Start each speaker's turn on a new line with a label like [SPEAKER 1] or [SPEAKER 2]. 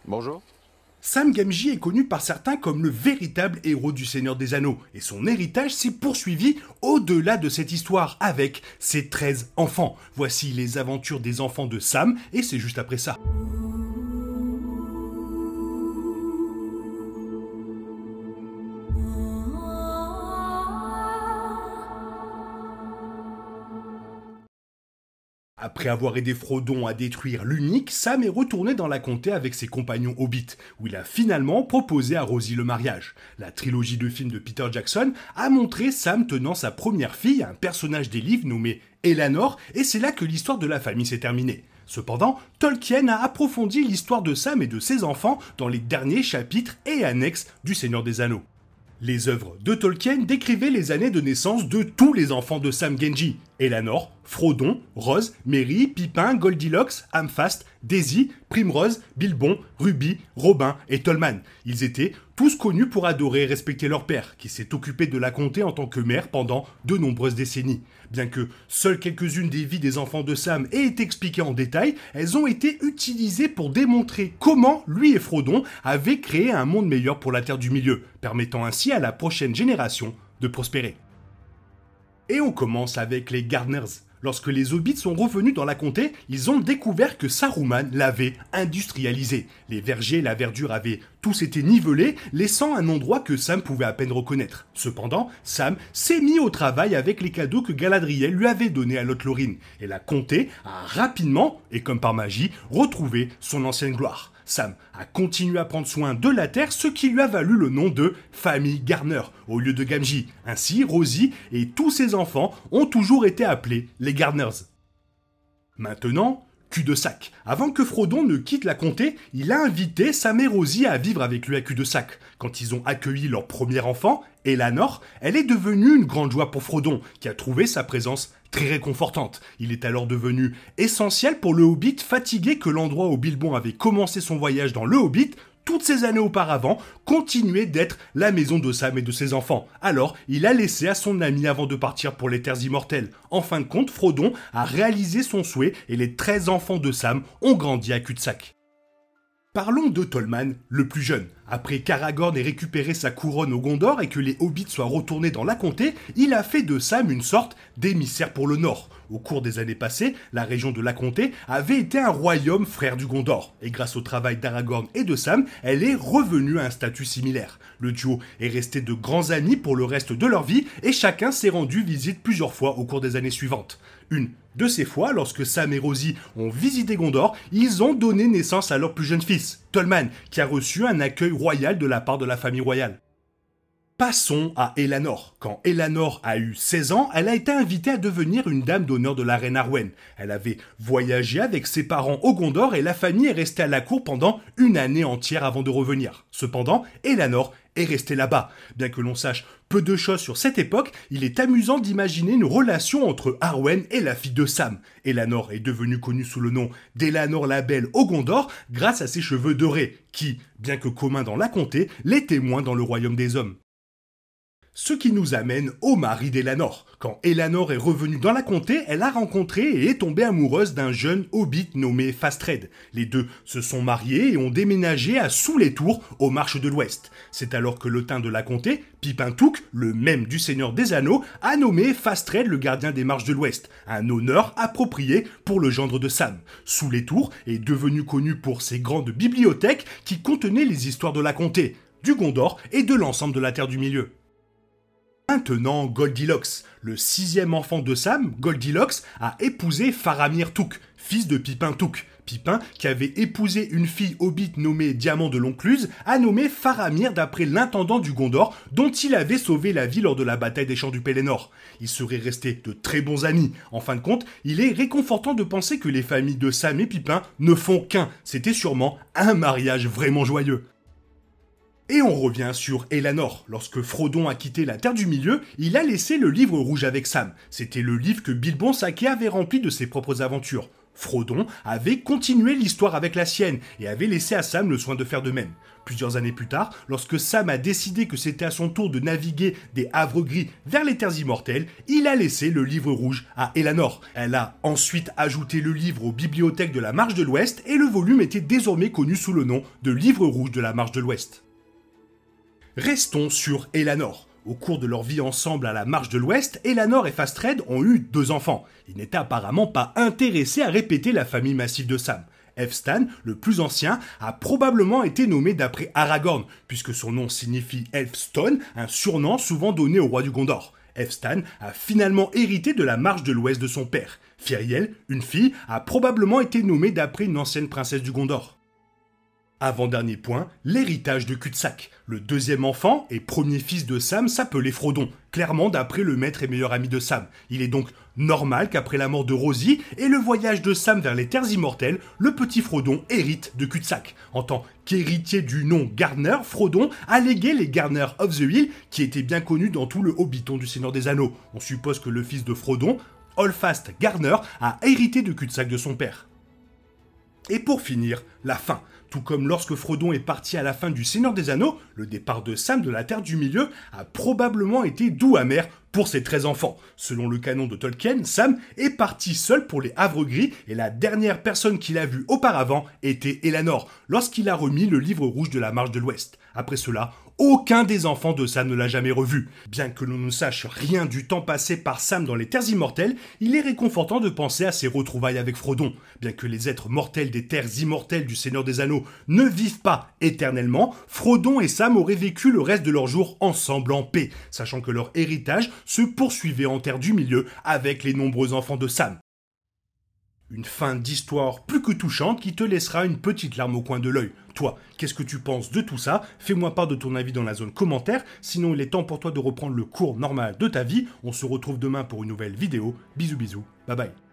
[SPEAKER 1] Bonjour.
[SPEAKER 2] Sam Gamgee est connu par certains comme le véritable héros du Seigneur des Anneaux, et son héritage s'est poursuivi au-delà de cette histoire avec ses 13 enfants. Voici les aventures des enfants de Sam, et c'est juste après ça. Après avoir aidé Frodon à détruire l'Unique, Sam est retourné dans la comté avec ses compagnons Hobbits, où il a finalement proposé à Rosie le mariage. La trilogie de films de Peter Jackson a montré Sam tenant sa première fille, un personnage des livres nommé Elanor, et c'est là que l'histoire de la famille s'est terminée. Cependant, Tolkien a approfondi l'histoire de Sam et de ses enfants dans les derniers chapitres et annexes du Seigneur des Anneaux. Les œuvres de Tolkien décrivaient les années de naissance de tous les enfants de Sam Gamgee. Elanor, Frodon, Rose, Merry, Pippin, Goldilocks, Amphast, Daisy, Primrose, Bilbon, Ruby, Robin et Tollman. Ils étaient tous connus pour adorer et respecter leur père, qui s'est occupé de la comté en tant que maire pendant de nombreuses décennies. Bien que seules quelques-unes des vies des enfants de Sam aient été expliquées en détail, elles ont été utilisées pour démontrer comment lui et Frodon avaient créé un monde meilleur pour la Terre du Milieu, permettant ainsi à la prochaine génération de prospérer. Et on commence avec les Gardeners. Lorsque les Hobbits sont revenus dans la comté, ils ont découvert que Saruman l'avait industrialisé. Les vergers et la verdure avaient tous été nivelés, laissant un endroit que Sam pouvait à peine reconnaître. Cependant, Sam s'est mis au travail avec les cadeaux que Galadriel lui avait donnés à Lothlórien, et la comté a rapidement, et comme par magie, retrouvé son ancienne gloire. Sam a continué à prendre soin de la terre, ce qui lui a valu le nom de famille Garner, au lieu de Gamgee. Ainsi, Rosie et tous ses enfants ont toujours été appelés les Garners. Maintenant, cul-de-sac. Avant que Frodon ne quitte la comté, il a invité Sam et Rosie à vivre avec lui à cul-de-sac. Quand ils ont accueilli leur premier enfant, Elanor, elle est devenue une grande joie pour Frodon, qui a trouvé sa présence très réconfortante. Il est alors devenu essentiel pour le Hobbit, fatigué que l'endroit où Bilbon avait commencé son voyage dans le Hobbit, toutes ces années auparavant, continuait d'être la maison de Sam et de ses enfants. Alors, il a laissé à son ami avant de partir pour les terres immortelles. En fin de compte, Frodon a réalisé son souhait et les 13 enfants de Sam ont grandi à cul-de-sac. Parlons de Tollman, le plus jeune. Après qu'Aragorn ait récupéré sa couronne au Gondor et que les Hobbits soient retournés dans la comté, il a fait de Sam une sorte d'émissaire pour le Nord. Au cours des années passées, la région de la comté avait été un royaume frère du Gondor, et grâce au travail d'Aragorn et de Sam, elle est revenue à un statut similaire. Le duo est resté de grands amis pour le reste de leur vie, et chacun s'est rendu visite plusieurs fois au cours des années suivantes. Une de ces fois, lorsque Sam et Rosie ont visité Gondor, ils ont donné naissance à leur plus jeune fils, Tollman, qui a reçu un accueil royal de la part de la famille royale. Passons à Elanor. Quand Elanor a eu 16 ans, elle a été invitée à devenir une dame d'honneur de la reine Arwen. Elle avait voyagé avec ses parents au Gondor et la famille est restée à la cour pendant une année entière avant de revenir. Cependant, Elanor est restée là-bas. Bien que l'on sache peu de choses sur cette époque, il est amusant d'imaginer une relation entre Arwen et la fille de Sam. Elanor est devenue connue sous le nom d'Elanor la Belle au Gondor grâce à ses cheveux dorés, qui, bien que communs dans la comté, l'étaient moins dans le royaume des hommes. Ce qui nous amène au mari d'Elanor. Quand Elanor est revenue dans la comté, elle a rencontré et est tombée amoureuse d'un jeune hobbit nommé Fastred. Les deux se sont mariés et ont déménagé à Sous les Tours, aux Marches de l'Ouest. C'est alors que le thym de la comté, Pippin Touc, le même du Seigneur des Anneaux, a nommé Fastred le gardien des Marches de l'Ouest, un honneur approprié pour le gendre de Sam. Sous les Tours est devenu connu pour ses grandes bibliothèques qui contenaient les histoires de la comté, du Gondor et de l'ensemble de la Terre du Milieu. Maintenant, Goldilocks, le 6e enfant de Sam, Goldilocks, a épousé Faramir Touc, fils de Pippin Touc. Pippin, qui avait épousé une fille hobbit nommée Diamant de l'Oncluse, a nommé Faramir d'après l'intendant du Gondor, dont il avait sauvé la vie lors de la bataille des Champs du Pelennor. Ils seraient restés de très bons amis. En fin de compte, il est réconfortant de penser que les familles de Sam et Pippin ne font qu'un. C'était sûrement un mariage vraiment joyeux. Et on revient sur Elanor. Lorsque Frodon a quitté la Terre du Milieu, il a laissé le livre rouge avec Sam. C'était le livre que Bilbon Saquet avait rempli de ses propres aventures. Frodon avait continué l'histoire avec la sienne et avait laissé à Sam le soin de faire de même. Plusieurs années plus tard, lorsque Sam a décidé que c'était à son tour de naviguer des havres gris vers les terres immortelles, il a laissé le livre rouge à Elanor. Elle a ensuite ajouté le livre aux bibliothèques de la Marche de l'Ouest et le volume était désormais connu sous le nom de Livre rouge de la Marche de l'Ouest. Restons sur Elanor. Au cours de leur vie ensemble à la Marche de l'Ouest, Elanor et Fastred ont eu 2 enfants. Ils n'étaient apparemment pas intéressés à répéter la famille massive de Sam. Elfstan, le plus ancien, a probablement été nommé d'après Aragorn, puisque son nom signifie Elfstone, un surnom souvent donné au roi du Gondor. Elfstan a finalement hérité de la Marche de l'Ouest de son père. Firiel, une fille, a probablement été nommée d'après une ancienne princesse du Gondor. Avant-dernier point, l'héritage de Cul-de-sac. Le deuxième enfant et premier fils de Sam s'appelait Frodon, clairement d'après le maître et meilleur ami de Sam. Il est donc normal qu'après la mort de Rosie et le voyage de Sam vers les terres immortelles, le petit Frodon hérite de Cul-de-sac. En tant qu'héritier du nom Gardner, Frodon a légué les Gardner of the Hill, qui étaient bien connus dans tout le Hobbiton du Seigneur des Anneaux. On suppose que le fils de Frodon, Holfast Gardner, a hérité de Cul-de-sac de son père. Et pour finir, la fin. Tout comme lorsque Frodon est parti à la fin du Seigneur des Anneaux, le départ de Sam de la Terre du Milieu a probablement été doux amer pour ses 13 enfants. Selon le canon de Tolkien, Sam est parti seul pour les Havres Gris et la dernière personne qu'il a vue auparavant était Elanor, lorsqu'il a remis le livre rouge de la Marche de l'Ouest. Après cela, aucun des enfants de Sam ne l'a jamais revu. Bien que l'on ne sache rien du temps passé par Sam dans les terres immortelles, il est réconfortant de penser à ses retrouvailles avec Frodon. Bien que les êtres mortels des terres immortelles du Seigneur des Anneaux ne vivent pas éternellement, Frodon et Sam auraient vécu le reste de leurs jours ensemble en paix, sachant que leur héritage se poursuivait en Terre du Milieu avec les nombreux enfants de Sam. Une fin d'histoire plus que touchante qui te laissera une petite larme au coin de l'œil. Toi, qu'est-ce que tu penses de tout ça? Fais-moi part de ton avis dans la zone commentaire, sinon il est temps pour toi de reprendre le cours normal de ta vie. On se retrouve demain pour une nouvelle vidéo. Bisous bisous, bye bye.